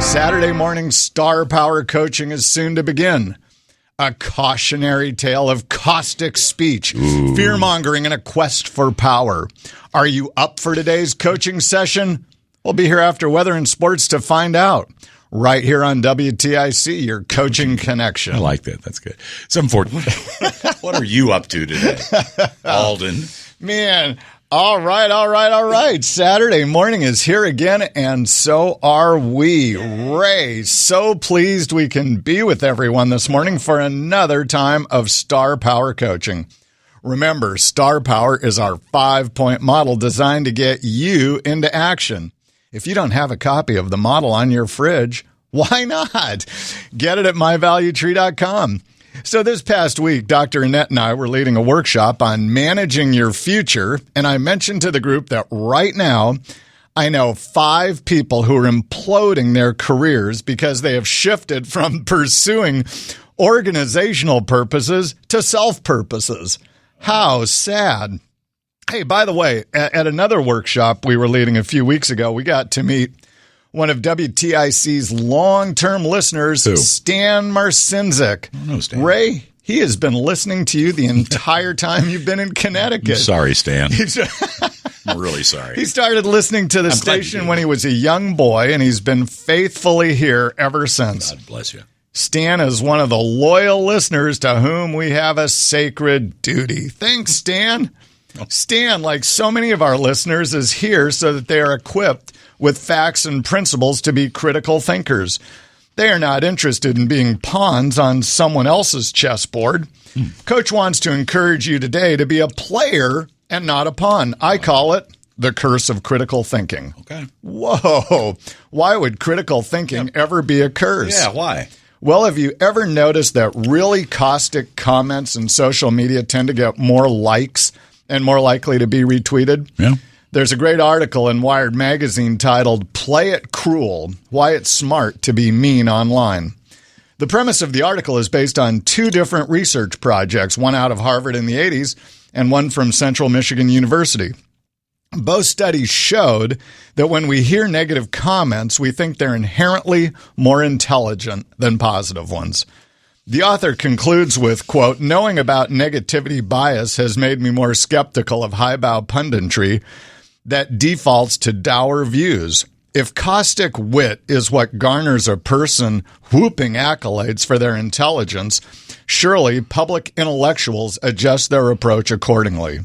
Saturday morning Star Power Coaching is soon to begin. A cautionary tale of caustic speech, fear-mongering, and a quest for power. Are you up for today's coaching session? We'll be here after weather and sports to find out. Right here on WTIC, your coaching connection. I like that. That's good. 740. What are you up to today, Alden? Man, all right. Saturday morning is here again, and so are we. Ray, so pleased we can be with everyone this morning for another time of Star Power Coaching. Remember, Star Power is our 5-point model designed to get you into action. If you don't have a copy of the model on your fridge, why not? Get it at myvaluetree.com. So this past week, Dr. Annette and I were leading a workshop on managing your future, and I mentioned to the group that right now, I know 5 people who are imploding their careers because they have shifted from pursuing organizational purposes to self-purposes. How sad. Hey, by the way, at another workshop we were leading a few weeks ago, we got to meet one of WTIC's long-term listeners, Who? Stan Marcinzik. I don't know, Stan. Ray, he has been listening to you the entire time you've been in Connecticut. I'm sorry, Stan. I'm really sorry. He started listening to the station when he was a young boy, and he's been faithfully here ever since. God bless you. Stan is one of the loyal listeners to whom we have a sacred duty. Thanks, Stan. Stan, like so many of our listeners, is here so that they are equipped with facts and principles to be critical thinkers. They are not interested in being pawns on someone else's chessboard. Coach wants to encourage you today to be a player and not a pawn. I call it the curse of critical thinking. Okay. Whoa. Why would critical thinking ever be a curse? Yeah, why? Well, have you ever noticed that really caustic comments in social media tend to get more likes and more likely to be retweeted? Yeah. There's a great article in Wired magazine titled "Play It Cruel: Why It's Smart to Be Mean Online." The premise of the article is based on 2 different research projects, one out of Harvard in the 80s and one from Central Michigan University. Both studies showed that when we hear negative comments, we think they're inherently more intelligent than positive ones. The author concludes with, quote, "Knowing about negativity bias has made me more skeptical of highbrow punditry that defaults to dour views. If caustic wit is what garners a person whooping accolades for their intelligence, surely public intellectuals adjust their approach accordingly.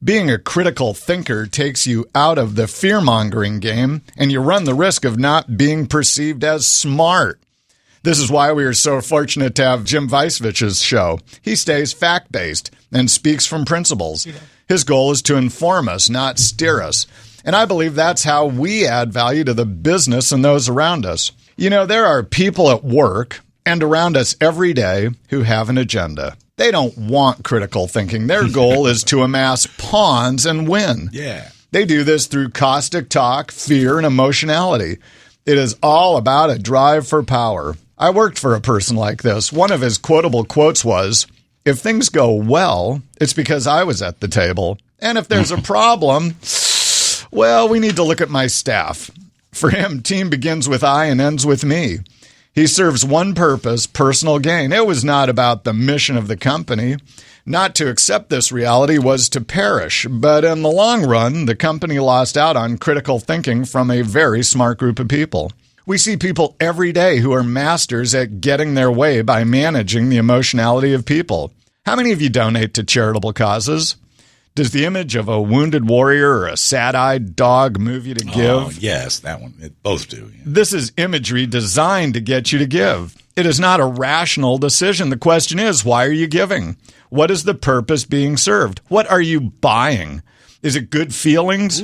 Being a critical thinker takes you out of the fear-mongering game, and you run the risk of not being perceived as smart. This is why we are so fortunate to have Jim Weisevich's show. He stays fact-based and speaks from principles. His goal is to inform us, not steer us. And I believe that's how we add value to the business and those around us. You know, there are people at work and around us every day who have an agenda. They don't want critical thinking. Their goal is to amass pawns and win. Yeah. They do this through caustic talk, fear, and emotionality. It is all about a drive for power. I worked for a person like this. One of his quotable quotes was, "If things go well, it's because I was at the table. And if there's a problem, well, we need to look at my staff." For him, team begins with I and ends with me. He serves one purpose, personal gain. It was not about the mission of the company. Not to accept this reality was to perish. But in the long run, the company lost out on critical thinking from a very smart group of people. We see people every day who are masters at getting their way by managing the emotionality of people. How many of you donate to charitable causes? Does the image of a wounded warrior or a sad-eyed dog move you to give? Oh, yes, that one. Both do. Yeah. This is imagery designed to get you to give. It is not a rational decision. The question is, why are you giving? What is the purpose being served? What are you buying? Is it good feelings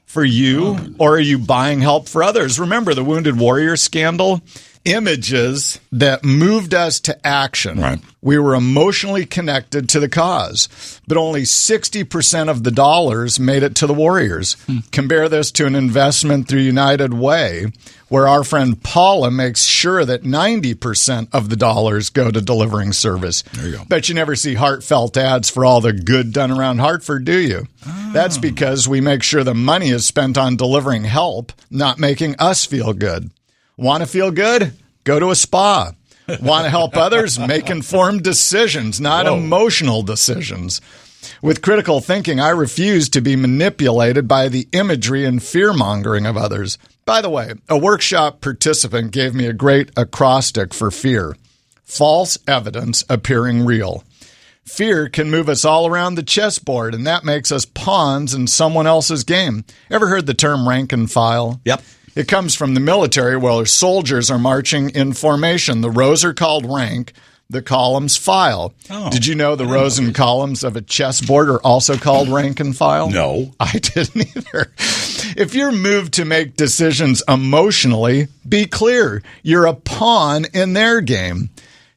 for you, or are you buying help for others? Remember the Wounded Warrior scandal? Images that moved us to action. Right. We were emotionally connected to the cause, but only 60% of the dollars made it to the warriors. Compare this to an investment through United Way, where our friend Paula makes sure that 90% of the dollars go to delivering service. There you go. Bet you never see heartfelt ads for all the good done around Hartford, do you? Oh. That's because we make sure the money is spent on delivering help, not making us feel good. Want to feel good? Go to a spa. Want to help others? Make informed decisions, not emotional decisions. With critical thinking, I refuse to be manipulated by the imagery and fear-mongering of others. By the way, a workshop participant gave me a great acrostic for fear. False evidence appearing real. Fear can move us all around the chessboard, and that makes us pawns in someone else's game. Ever heard the term rank and file? Yep. It comes from the military where soldiers are marching in formation. The rows are called rank, the columns file. Oh, did you know the rows and columns of a chessboard are also called rank and file? No. I didn't either. If you're moved to make decisions emotionally, be clear. You're a pawn in their game.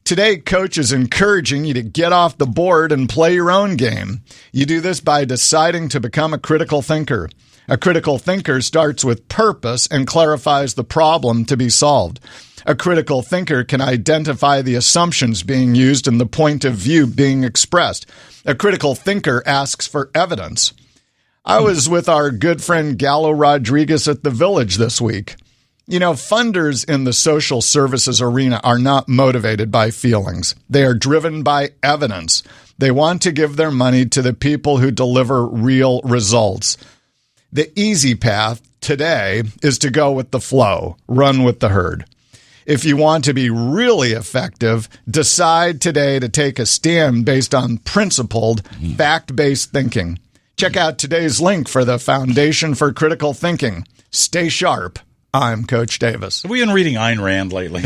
Today, Coach is encouraging you to get off the board and play your own game. You do this by deciding to become a critical thinker. A critical thinker starts with purpose and clarifies the problem to be solved. A critical thinker can identify the assumptions being used and the point of view being expressed. A critical thinker asks for evidence. I was with our good friend Gallo Rodriguez at the Village this week. You know, funders in the social services arena are not motivated by feelings. They are driven by evidence. They want to give their money to the people who deliver real results. The easy path today is to go with the flow, run with the herd. If you want to be really effective, decide today to take a stand based on principled, fact-based thinking. Check out today's link for the Foundation for Critical Thinking. Stay sharp. I'm Coach Davis. Have we been reading Ayn Rand lately?